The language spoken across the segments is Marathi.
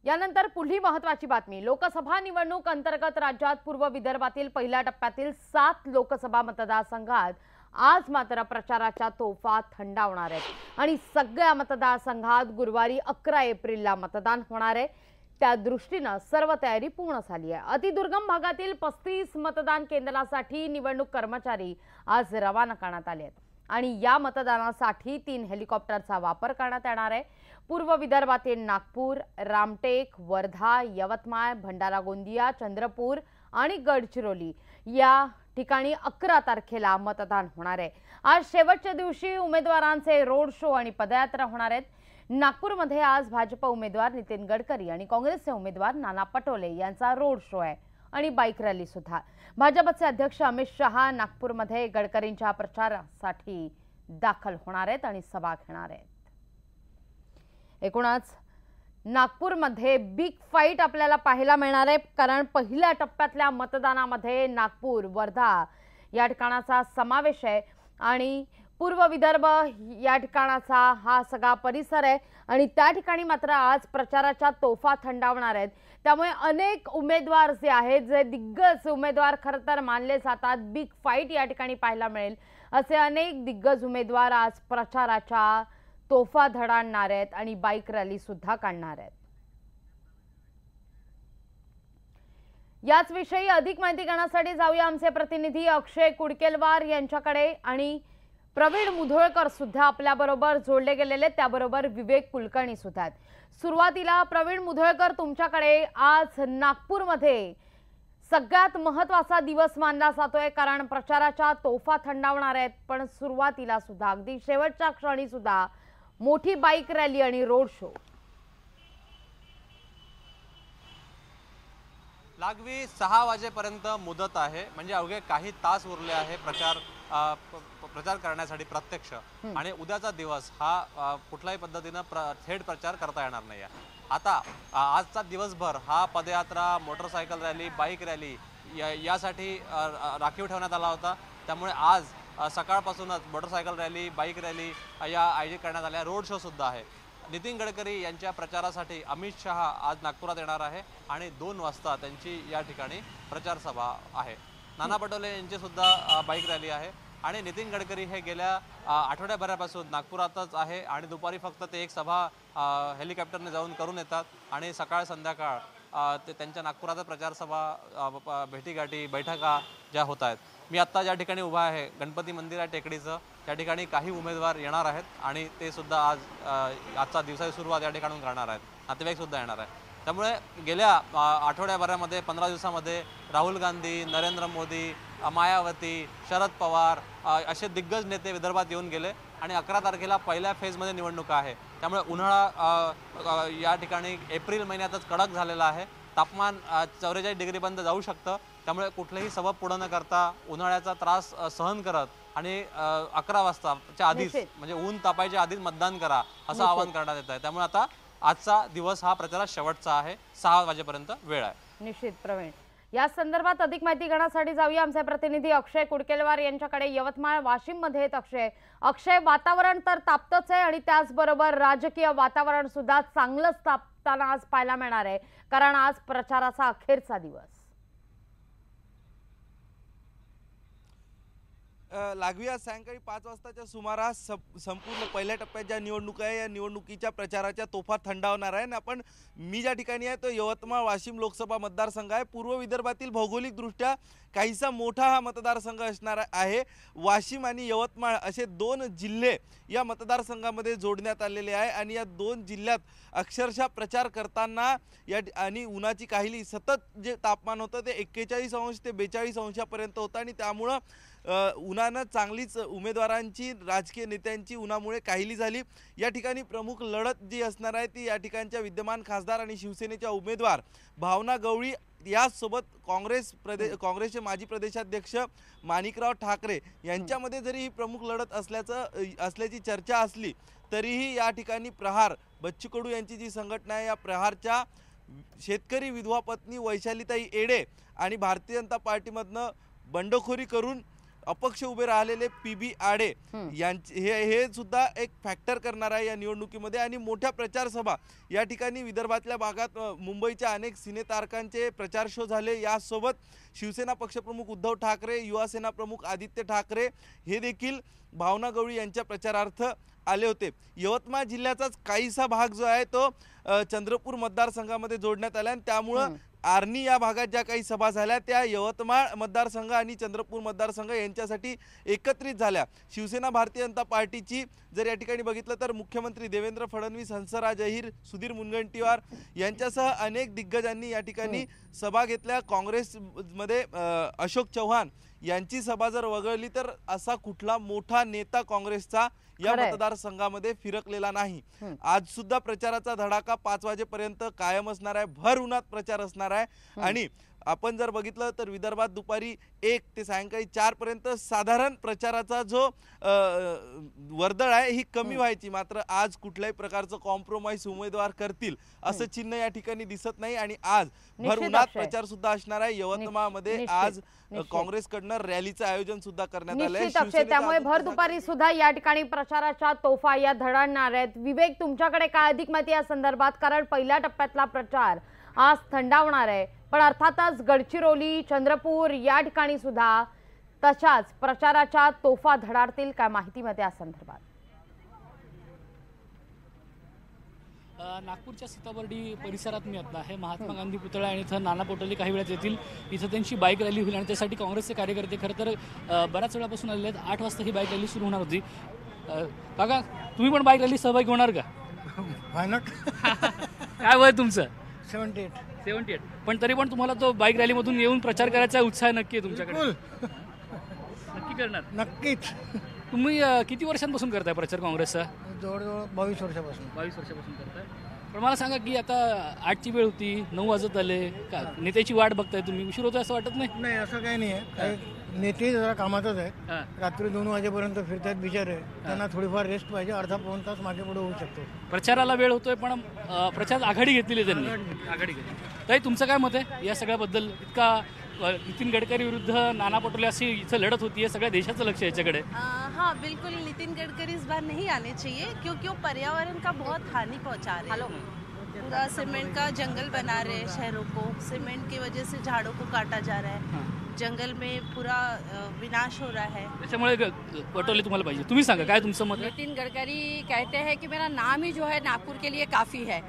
यानंतर पुढली महत्त्वाची बातमी। लोकसभा निवडणूक अंतर्गत राज्यात पूर्व विदर्भातील पहिल्या टप्प्यातील 7 लोकसभा मतदारसंघात आज मात्र प्रचाराच्या तोफा थंडावणार आहेत आणि सगळ्या मतदारसंघात गुरुवारी 11 एप्रिलला मतदान होणार आहे। त्या दृष्टीने सर्व तयारी पूर्ण झाली आहे। अतिदुर्गम भागातील 35 मतदान केंद्रासाठी निवडणूक कर्मचारी आज रवाना करण्यात आले आहेत आणि या मतदानासाठी 3 हेलिकॉप्टरचा वापर करण्यात येणार आहे। पूर्व विदर्भातील नागपूर, रामटेक, वर्धा, यवतमाळ, भंडारा गोंदिया, चंद्रपूर आणि गडचिरोली या ठिकाणी 11 तारखेला मतदान होणार आहे। आज शेवटच्या दिवशी उमेदवारांचे रोड शो आणि पदयात्रा होणार आहेत। नागपूरमध्ये आज भाजप उमेदवार नितीन गडकरी आणि काँग्रेसचे उमेदवार नाना पटोले यांचा रोड शो आहे आणि बाईक रॅली सुद्धा। भाजपचे अध्यक्ष अमित शहा नागपूरमध्ये गडकरींच्या प्रचारासाठी दाखल होणार आहेत आणि सभा घेणार आहेत। एकूणच नागपूरमध्ये बिग फाईट आपल्याला पाहायला मिळणार आहे, कारण पहिल्या टप्प्यातल्या मतदानामध्ये नागपूर, वर्धा या ठिकाणाचा समावेश आहे आणि पूर्व विदर्भ या ठिकाणाचा हा सगळा परिसर आहे आणि त्या ठिकाणी मात्र आज प्रचाराच्या तोफा थंडावणार आहेत। त्यामुळे अनेक उमेदवार जे आहेत, जे दिग्गज उमेदवार खरं तर मानले जातात, बिग फाईट या ठिकाणी पाहायला मिळेल असे अनेक दिग्गज उमेदवार आज प्रचाराच्या तोफा धडाडणार आहेत आणि बाईक रॅली सुद्धा काढणार आहेत। याच विषयी अधिक माहिती घेण्यासाठी जाऊया आमचे प्रतिनिधी अक्षय कुडकेलवार यांच्याकडे आणि प्रवीण मुधोळकर सुद्धा आपल्या बरोबर जोडले गेलेले, त्याबरोबर विवेक कुलकर्णी सुद्धा आहेत। सुरुवातीला प्रवीण मुधोळकर, तुमच्याकडे आज नागपूरमध्ये सगळ्यात महत्त्वाचा दिवस मानला जातोय, कारण प्रचाराच्या तोफा थंडावणार आहेत, पण सुरुवातीला सुद्धा अगदी शेवटच्या क्षणी सुद्धा मोठी बाईक रॅली आणि रोड शो। लागवी 6 वाजेपर्यंत मुदत आहे, म्हणजे अवघे काही तास उरले आहे प्रचार करण्यासाठी प्रत्यक्ष, आणि उद्याचा दिवस हा कुठल्याही पद्धतीने थेट प्रचार करता येणार नाही आहे। आता आजचा दिवसभर हा पदयात्रा, मोटरसायकल रॅली, बाईक रॅली यासाठी राखीव ठेवण्यात आला होता। त्यामुळे आज सकाळपासूनच मोटरसायकल रॅली, बाईक रॅली या आयोजित करण्यात आल्या। रोड शो सुद्धा आहे। नितीन गडकरी यांच्या प्रचारासाठी अमित शहा आज नागपुरात येणार आहे आणि 2 वाजता त्यांची या ठिकाणी प्रचार सभा आहे। नाना पटोले यांची सुद्धा बाईक रॅली आहे आणि नितीन गडकरी हे गेल्या आठवड्याभरापासून नागपुरातच आहे आणि दुपारी फक्त ते एक सभा हेलिकॉप्टरने जाऊन करून येतात आणि सकाळ संध्याकाळ ते त्यांच्या नागपुरात प्रचार सभा, भेटीगाठी, बैठका ज्या होत आहेत। मी आत्ता ज्या ठिकाणी उभा आहे गणपती मंदिर आहे टेकडीचं, त्या ठिकाणी काही उमेदवार येणार आहेत आणि ते सुद्धा आजचा दिवसाची सुरुवात या ठिकाणून करणार आहेत। नातेवाईक सुद्धा येणार आहे। त्यामुळे गेल्या आठवड्याभरामध्ये 15 दिवसामध्ये राहुल गांधी, नरेंद्र मोदी, मायावती, शरद पवार असे दिग्गज नेते विदर्भात येऊन गेले आणि 11 तारखेला पहिल्या फेजमध्ये निवडणूक आहे। त्यामुळे उन्हाळा या ठिकाणी एप्रिल महिन्यातच कडक झालेला आहे। तापमान 44 डिग्रीपर्यंत जाऊ शकतं। त्यामुळे कुठलेही सबब पुढे न करता उन्हाळ्याचा त्रास सहन करत आणि 11 वाजताच्या आधीच, म्हणजे ऊन तापायच्या आधीच मतदान करा असं आवाहन करण्यात येत आहे। त्यामुळे आता आजचा दिवस हा प्रचारात शेवटचा आहे। 6 वाजेपर्यंत वेळ आहे। निश्चित प्रवीण, या संदर्भात अधिक माहिती घेण्यासाठी जाऊया आमचे प्रतिनिधी अक्षय कुडकेलवार यांच्याकडे। यवतमाळ, वाशिम मध्ये अक्षय, वातावरण तर तापतच आहे आणि त्याचबरोबर राजकीय वातावरण सुद्धा चांगलंच तापताना आज पाहायला मिळणार आहे, कारण आज प्रचाराचा अखेरचा दिवस। लागवी आज सायंकाळी 5 वाजताच्या सुमारास संपूर्ण पहिल्या टप्प्यात ज्या निवडणूक आहे या निवडणुकीच्या प्रचाराच्या तोफा थंडावणार आहे। आपण मी ज्या ठिकाणी आहे तो यवतमाळ वाशिम लोकसभा मतदारसंघ आहे। पूर्व विदर्भातील भौगोलिकदृष्ट्या काहीसा मोठा हा मतदारसंघ असणार आहे। वाशिम आणि यवतमाळ असे 2 जिल्हे या मतदारसंघामध्ये जोडण्यात आलेले आहे आणि या 2 जिल्ह्यात अक्षरशः प्रचार करताना आणि उन्हाची काहिली, सतत जे तापमान होतं ते 41 अंश ते 42 अंशापर्यंत होतं आणि त्यामुळं उन्हानं चांगलीच उमेदवारांची, राजकीय नेत्यांची उन्हामुळे काहिली झाली। या ठिकाणी प्रमुख लढत जी असणार आहे ती या ठिकाणच्या विद्यमान खासदार आणि शिवसेनेच्या उमेदवार भावना गवळी यासोबत काँग्रेसचे माजी प्रदेशाध्यक्ष माणिकराव ठाकरे यांच्यामध्ये जरी ही प्रमुख लढत असल्याची चर्चा असली तरीही या ठिकाणी प्रहार, बच्चू कडू यांची जी संघटना आहे या प्रहारच्या शेतकरी विधवा पत्नी वैशालीताई येडे आणि भारतीय जनता पार्टीमधनं बंडखोरी करून अपक्ष उभे राहिलेले PB आडे यांचे हे सुद्धा एक फॅक्टर करणार आहे या निवडणुकीमध्ये। आणि मोठ्या प्रचार सभा या ठिकाणी विदर्भातल्या भागात मुंबईच्या अनेक सिनेतारकांचे प्रचार शो झाले। यासोबत शिवसेना पक्षप्रमुख उद्धव ठाकरे, युवासेना प्रमुख आदित्य ठाकरे हे देखील भावना गवळी यांच्या प्रचारार्थ आले होते। यवतमाळ जिल्ह्याचाच काहीसा भाग जो आहे तो चंद्रपूर मतदारसंघामध्ये जोडण्यात आला आणि त्यामुळं आर्णी या भागात ज्या काही सभा झाल्या त्या यवतमाळ मतदारसंघ आणि चंद्रपूर मतदारसंघ यांच्यासाठी एकत्रित झाल्या। शिवसेना भारतीय जनता पार्टीची जर या ठिकाणी बघितलं तर मुख्यमंत्री देवेंद्र फडणवीस, हंसराज अहिर, सुधीर मुनगंटीवार यांच्यासह अनेक दिग्गजांनी या ठिकाणी सभा घेतल्या। काँग्रेसमध्ये अशोक चव्हाण यांची सभा जर वगळली तर असा कुठला मोठा नेता काँग्रेसचा या मतदारसंघामध्ये फिरकलेला नाही। आज सुद्धा प्रचाराचा धडाका 5 वाजेपर्यंत कायम असणार आहे, भर उन्हात प्रचार असणार आहे। आणि आपण जर बघितलं तर विदर्भात दुपारी 1 ते सायंकाळी 4 पर्यंत साधारण प्रचाराचा जो वर्दळ आहे ही कमी व्हायची, मात्र आज कुठल्याही प्रकारचं कॉम्प्रोमाइज उमेदवार करतील असं चिन्ह या ठिकाणी दिसत नाही। आणि आज भर उन्हात प्रचार सुद्धा असणार आहे। यवतमाळमध्ये आज काँग्रेसकडनं रॅलीचं आयोजन सुद्धा करण्यात आलंय। त्यामुळे भर दुपारी सुद्धा या ठिकाणी प्रचाराच्या तोफा या धडाडणार आहेत। विवेक, तुमच्याकडे काय अधिक माहिती या संदर्भात? कारण पहिल्या टप्प्यातला प्रचार आज थंडावणार आहे, पण अर्थातच गडचिरोली, चंद्रपूर या ठिकाणी सुद्धा तशाच प्रचाराच्या तोफा धडाडतील, काय माहिती मिळते या संदर्भात? नागपूरच्या सीताबर्डी परिसरात मी आता आहे। महात्मा गांधी पुतळा आणि इथं नाना पटोले काही वेळात येतील। इथं त्यांची बाईक रॅली होईल आणि त्यासाठी काँग्रेसचे कार्यकर्ते खरं तर बऱ्याच वेळापासून आलेले आहेत। 8 वाजता ही बाईक रॅली सुरू होणार होती। काका, तुम्ही पण बाईक रॅली सहभागी होणार का? व्हाय नॉट? काय वय तुमचं? 78. पण तरी पण तुम्हाला तो बाईक रॅलीमधून येऊन प्रचार करायचा उत्साह नक्की आहे तुमच्याकडे? नक्की करणार? नक्कीच। तुम्ही किती वर्षांपासून करताय प्रचार काँग्रेसचा? जवळजवळ 22 वर्षापासून। 22 वर्षापासून करताय। पण मला सांगा की आता 8ची वेळ होती, 9 वाजत आले, नेत्याची वाट बघताय तुम्ही, उशीर होतोय असं वाटत नाही? नाही, असं काही नाही आहे। काही नेते जरा कामातच आहेत, रात्री 2 वाजेपर्यंत फिरतात बिचारे, त्यांना थोडीफार रेस्ट पाहिजे, अर्धा पाऊण तास मागे पुढे होऊ शकतो। प्रचाराला वेळ होतोय पण प्रचार आघाडी घेतलेली त्यांनी, आघाडी घेतली। ताई, तुमचं काय मत आहे या सगळ्याबद्दल? इतका नितिन गडकरी विरुद्ध नाना पटोले अशी इथं लढत होती, सगळ्या देशाचं लक्ष याच्याकडे। हाँ, बिल्कुल नितिन गडकरी इस बार नहीं आने चाहिए क्योंकि वो पर्यावरण का बहुत हानि पहुंचा रहे हैं। पूरा सीमेंट का जंगल बना रहे हैं शहरों को, सीमेंट की वजह से झाड़ों को काटा जा रहा है, जंगल में पूरा विनाश हो रहा है। त्याच्यामुळे पटोले तुम्हाला पाहिजे। तुम्ही सांगा काय तुमचं मत आहे? नितिन गडकरी कहते हैं कि मेरा नाम ही जो है नागपुर के लिए काफ़ी है।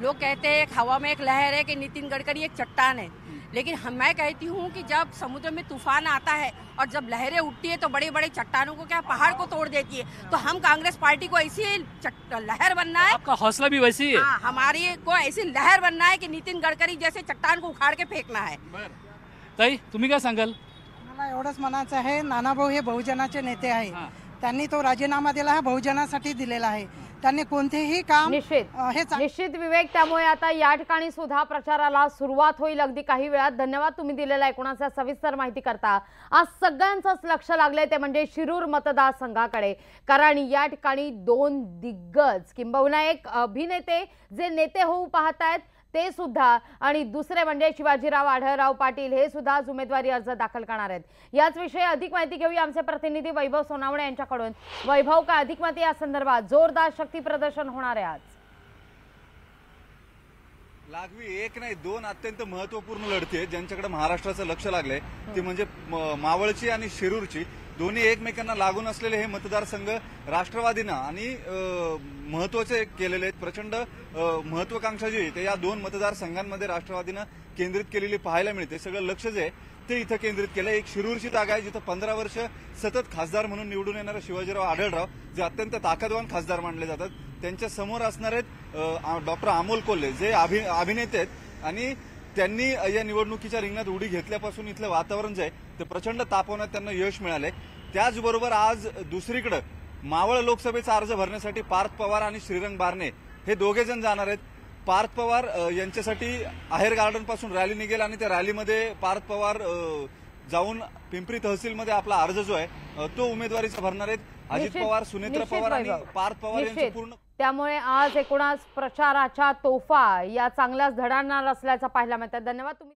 लोग कहते हैं हवा में एक लहर है कि नितिन गडकरी एक चट्टान है, लेकिन मैं कहती हूँ कि जब समुद्र में तूफान आता है और जब लहरें उठती है तो बड़े बड़े चट्टानों को क्या पहाड़ को तोड़ देती है। तो हम कांग्रेस पार्टी को ऐसी लहर बनना है। आपका हौसला भी वैसी है? हाँ, हमारी को ऐसी लहर बनना है कि नितिन गडकरी जैसे चट्टान को उखाड़ के फेकना है। ताई, तुम्ही काय सांगाल? मला एवढंच म्हणायचं आहे, नानाभाऊ हे बहुजनाचे नेते आहे, त्यांनी तो राजीनामा दिला आहे, बहुजनासाठी दिलेला आहे, त्यांनी कोणतेही काम निश्चित विवेक, त्यामुळे आता या ठिकाणी सुद्धा प्रचाराला सुरुवात होईल अगदी काही वेळात। धन्यवाद तुम्ही दिलेल्या एकूणाचा सविस्तर माहिती करता। आज सगळ्यांचंच लक्ष लागलंय ते म्हणजे शिरूर मतदारसंघाकडे, कारण या ठिकाणी 2 दिग्गज किंबहुना एक अभिनेते जे नेते होऊ पाहतायत ते सुद्धा आणि दुसरे म्हणजे शिवाजीराव आढळराव पाटील हे सुद्धा आज उमेदवारी अर्ज दाखल करणार आहेत। याच विषयी अधिक माहिती घेऊया आमचे प्रतिनिधी वैभव सोनावणे यांच्याकडून। वैभव, का अधिक माहिती या संदर्भात? जोरदार शक्ती प्रदर्शन होणार आहे आज। लागवी 1 नाही 2 अत्यंत महत्वपूर्ण लढती आहेत ज्यांच्याकडे महाराष्ट्राचं लक्ष लागलंय, ती म्हणजे मावळची आणि शिरूरची। दोन्ही एकमेकांना लागून असलेले हे मतदारसंघ राष्ट्रवादीनं आणि महत्वाचे केलेले आहेत। प्रचंड महत्वाकांक्षा जी आहे ते या 2 मतदारसंघांमध्ये राष्ट्रवादीनं केंद्रित केलेली पाहायला मिळते। सगळं लक्ष जे आहे ते इथं केंद्रित केलं। एक शिरूरची जागा आहे जिथं 15 वर्ष सतत खासदार म्हणून निवडून येणारे शिवाजीराव आढळराव जे अत्यंत ताकदवान खासदार मानले जातात, त्यांच्या समोर असणार आहेत डॉक्टर अमोल कोल्हे जे अभिनेते आहेत आणि त्यांनी या निवडणुकीच्या रिंगणात उडी घेतल्यापासून इथलं वातावरण जे आहे ते प्रचंड तापवण्यात त्यांना यश मिळालंय। त्याचबरोबर आज दुसरीकडे मावळ लोकसभेचा अर्ज भरण्यासाठी पार्थ पवार आणि श्रीरंग बारणे हे दोघे जण जाणार आहेत। पार्थ पवार यांच्यासाठी आहेर गार्डन पासून रॅली निघेल आणि त्या रॅलीमध्ये पार्थ पवार जाऊन पिंपरी तहसीलमध्ये आपला अर्ज जो आहे तो उमेदवारीचा भरणार आहेत। अजित पवार, सुनेत्र पवार आणि पार्थ पवार यांचे पूर्ण। त्यामुळे आज एकूणच प्रचाराच्या तोफा या चांगल्याच धडाडणार असल्याचं पाहायला मिळतं। धन्यवाद तुम्ही।